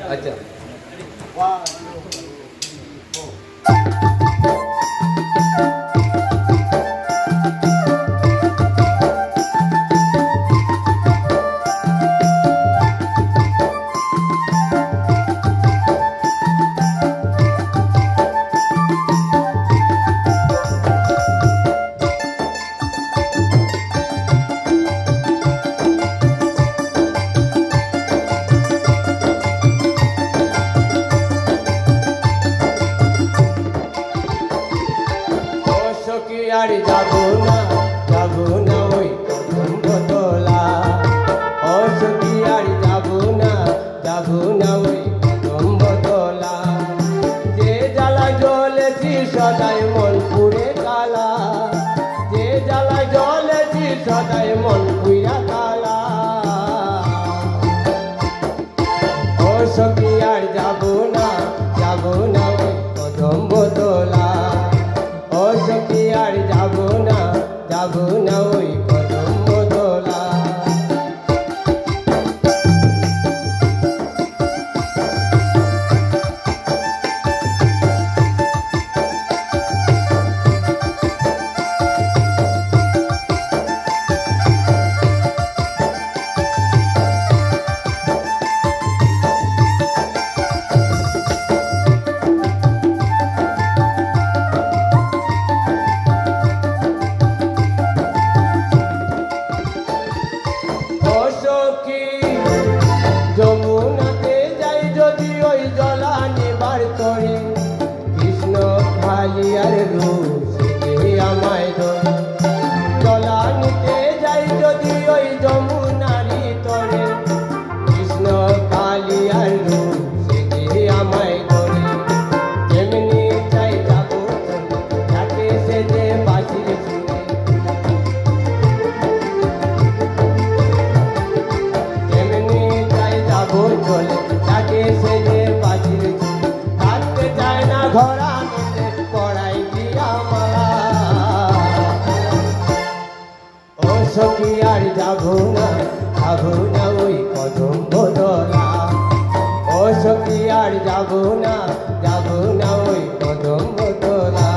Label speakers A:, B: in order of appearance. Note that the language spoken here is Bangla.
A: আচ্ছা আর যাবো না ওই প্রথম বোতলা ও সখী আর যাবো না ওই প্রথম বোতলা যে জ্বালা জ্বলেছি সদাই মন পুড়ে কালা যে জ্বালা জ্বলেছি সদাই মন পুড়া কালা ও সখী আর যাবো না ওই প্রথম বোতলা ও সখী আর যাবো না ওই প্রথম বোতলা যমুনাতে যাই যদি ওই জলা নিবার করে কৃষ্ণ খালিয়ার রূপ সে আমায় ধরে জলা নিতে যাই যদি ওই যমুনারি তরে কৃষ্ণ কালিয়ার রূপ সে আমায় ধরে যেমনি চাই যাবো তাকে সে যে বাঁচির সুরে চলে তাকে সে যে বাজির থাকতে চায় না ঘোড়া মেলে পড়াই দিয়া মালা ও সখী আর যাবো না ওই প্রথম বোতলা ও সখী আর যাবো না ওই প্রথম বোতলা